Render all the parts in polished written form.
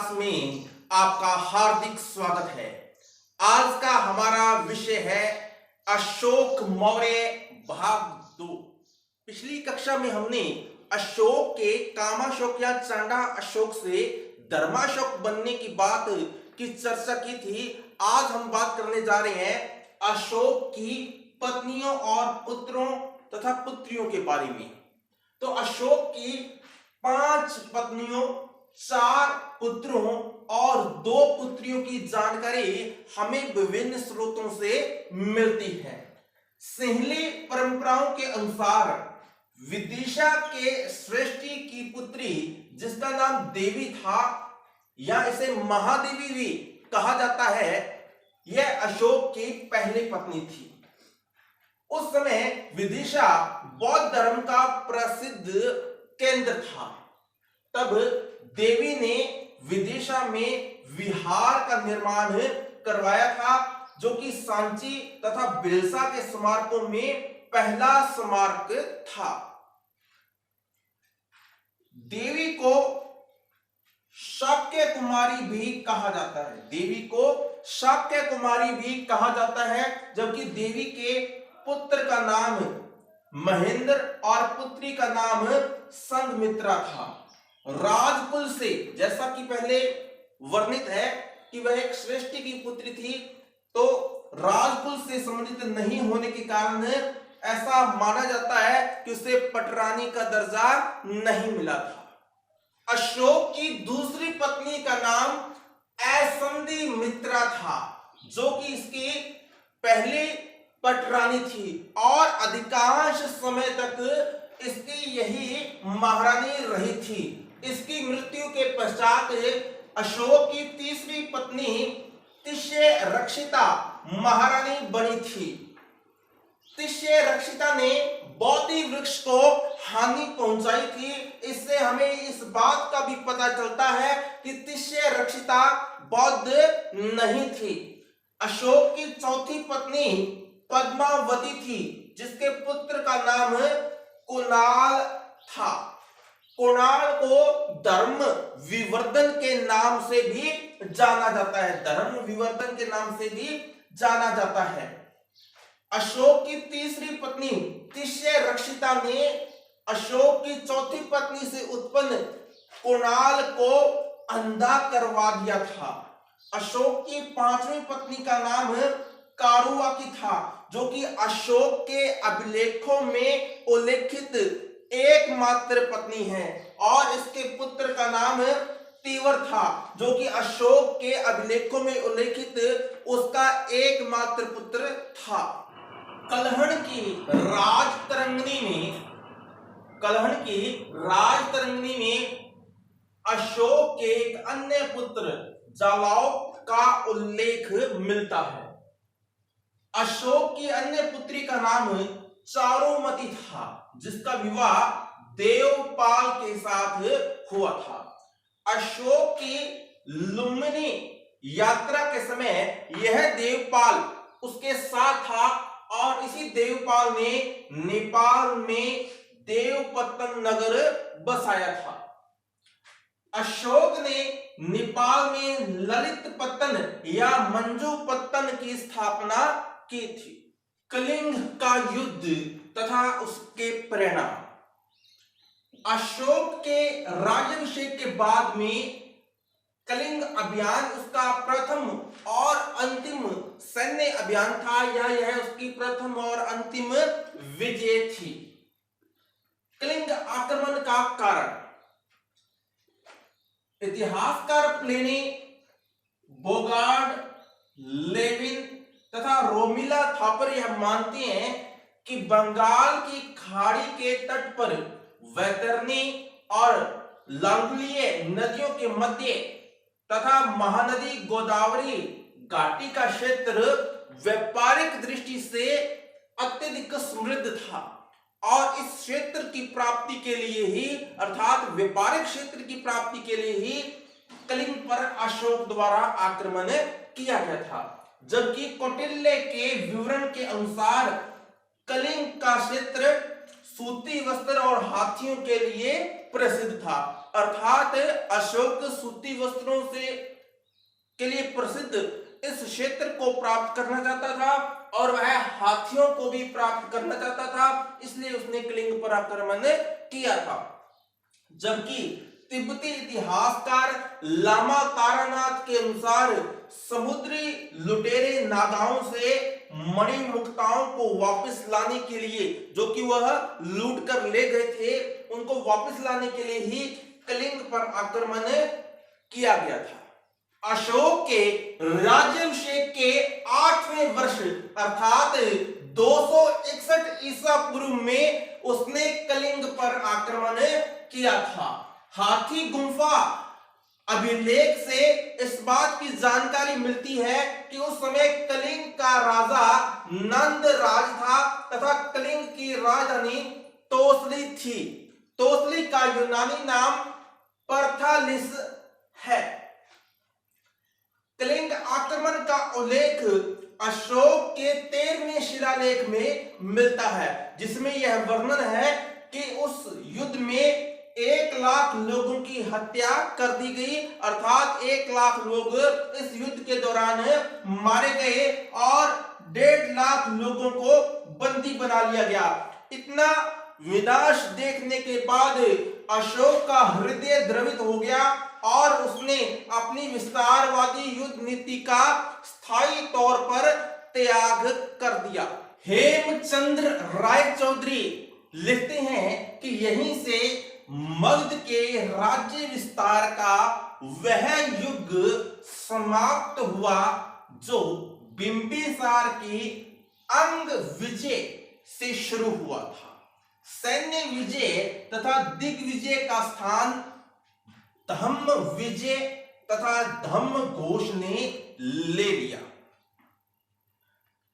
Class में आपका हार्दिक स्वागत है। आज का हमारा विषय है अशोक मौर्य भाग 2। पिछली कक्षा में हमने अशोक के कामाशोक या चांडा अशोक से धर्माशोक बनने की बात की चर्चा की थी। आज हम बात करने जा रहे हैं अशोक की पत्नियों और पुत्रों तथा पुत्रियों के बारे में। तो अशोक की 5 पत्नियों, 4 पुत्रों और 2 पुत्रियों की जानकारी हमें विभिन्न स्रोतों से मिलती है। सिंहली परंपराओं के अनुसार विदिशा के श्रेष्ठी की पुत्री, जिसका नाम देवी था या इसे महादेवी भी कहा जाता है, यह अशोक की पहली पत्नी थी। उस समय विदिशा बौद्ध धर्म का प्रसिद्ध केंद्र था। तब देवी ने विदिशा में विहार का निर्माण करवाया था, जो कि सांची तथा बिलसा के स्मारकों में पहला स्मारक था। देवी को शाक्य कुमारी भी कहा जाता है। देवी को शाक्य कुमारी भी कहा जाता है, जबकि देवी के पुत्र का नाम महेंद्र और पुत्री का नाम संघमित्रा था। राजकुल से, जैसा कि पहले वर्णित है कि वह एक श्रेष्ठी की पुत्री थी, तो राजकुल से संबंधित नहीं होने के कारण ऐसा माना जाता है कि उसे पटरानी का दर्जा नहीं मिला था। अशोक की दूसरी पत्नी का नाम ऐसंदी मित्रा था, जो कि इसकी पहली पटरानी थी और अधिकांश समय तक इसकी यही महारानी रही थी। इसकी मृत्यु के पश्चात अशोक की तीसरी पत्नी तिष्य रक्षिता महारानी बनी थी। तिष्य रक्षिता ने बोधि वृक्ष को हानि पहुंचाई थी। इससे हमें इस बात का भी पता चलता है कि तिष्य रक्षिता बौद्ध नहीं थी। अशोक की चौथी पत्नी पद्मावती थी, जिसके पुत्र का नाम कुणाल था। कुणाल को धर्म विवर्धन के नाम से भी जाना जाता है। धर्म विवर्धन के नाम से भी जाना जाता है। अशोक की तीसरी पत्नी तिष्य रक्षिता ने अशोक की चौथी पत्नी से उत्पन्न कुणाल को अंधा करवा दिया था। अशोक की 5वीं पत्नी का नाम कारुवाकी था, जो कि अशोक के अभिलेखों में उल्लेखित एकमात्र पत्नी है, और इसके पुत्र का नाम तीवर था, जो कि अशोक के अभिलेखों में उल्लेखित उसका एकमात्र पुत्र था। कलहण की राजतरंगिणी में अशोक के एक अन्य पुत्र जालौक का उल्लेख मिलता है। अशोक की अन्य पुत्री का नाम चारुमती था, जिसका विवाह देवपाल के साथ हुआ था। अशोक की लुम्बिनी यात्रा के समय यह देवपाल उसके साथ था, और इसी देवपाल ने नेपाल में देवपत्तन नगर बसाया था। अशोक ने नेपाल में ललितपत्तन या मंजूपत्तन की स्थापना की थी। कलिंग का युद्ध तथा उसके परिणाम। अशोक के राज्याभिषेक के बाद में कलिंग अभियान उसका प्रथम और अंतिम सैन्य अभियान था, या यह उसकी प्रथम और अंतिम विजय थी। कलिंग आक्रमण का कारण। इतिहासकार प्लिनी, बोगार्ड, लेविन तथा रोमिला थापर यह मानते हैं कि बंगाल की खाड़ी के तट पर वैतरणी और लांगुलिये नदियों के मध्य तथा महानदी गोदावरी घाटी का क्षेत्र व्यापारिक दृष्टि से अत्यधिक समृद्ध था, और इस क्षेत्र की प्राप्ति के लिए ही, अर्थात व्यापारिक क्षेत्र की प्राप्ति के लिए ही कलिंग पर अशोक द्वारा आक्रमण किया गया था। जबकि कौटिल्य के विवरण के अनुसार कलिंग का क्षेत्र सूती वस्त्र और हाथियों के लिए प्रसिद्ध था। अर्थात अशोक सूती वस्त्रों से के लिए प्रसिद्ध इस क्षेत्र को प्राप्त करना चाहता था और वह हाथियों को भी प्राप्त करना चाहता था, इसलिए उसने कलिंग पर आक्रमण किया था। जबकि तिब्बती इतिहासकार लामा तारानाथ के अनुसार समुद्री लुटेरे नागाओं से मणिमुक्ताओं को वापस लाने के लिए, जो कि वह लूट कर ले गए थे, उनको वापस लाने के लिए ही कलिंग पर आक्रमण किया गया था। अशोक के राज्याभिषेक के 8वें वर्ष अर्थात 261 ईसा पूर्व में उसने कलिंग पर आक्रमण किया था। हाथी गुंफा अभिलेख से इस बात की जानकारी मिलती है कि उस समय कलिंग का राजा नंद राज था तथा कलिंग की राजधानी तोसली थी। तोसली का यूनानी नाम परथालिस है। कलिंग आक्रमण का उल्लेख अशोक के 13वें शिलालेख में मिलता है, जिसमें यह वर्णन है कि उस युद्ध में 1 लाख लोगों की हत्या कर दी गई, अर्थात 1 लाख लोग इस युद्ध के दौरान मारे गए और 1.5 लाख लोगों को बंदी बना लिया गया। इतना विनाश देखने के बाद अशोक का हृदय द्रवित हो गया और उसने अपनी विस्तारवादी युद्ध नीति का स्थायी तौर पर त्याग कर दिया। हेमचंद्र राय चौधरी लिखते हैं कि यहीं से मगध के राज्य विस्तार का वह युग समाप्त हुआ जो बिंबिसार की अंग विजय से शुरू हुआ था। सैन्य विजय तथा दिग्विजय का स्थान धम्म विजय तथा धम्म घोष ने ले लिया।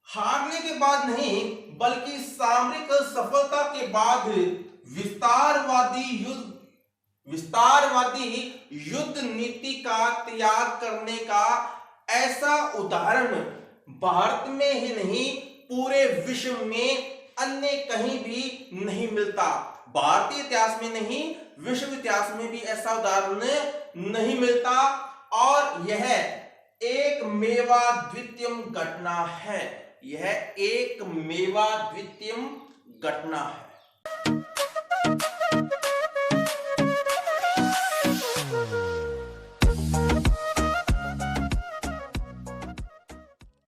हारने के बाद नहीं बल्कि सामरिक सफलता के बाद विस्तारवादी युद्ध नीति का त्याग करने का ऐसा उदाहरण भारत में ही नहीं पूरे विश्व में अन्य कहीं भी नहीं मिलता। भारतीय इतिहास में नहीं विश्व इतिहास में भी ऐसा उदाहरण नहीं मिलता और यह एक मेवा द्वितीयम घटना है। यह एक मेवा द्वितीयम घटना है।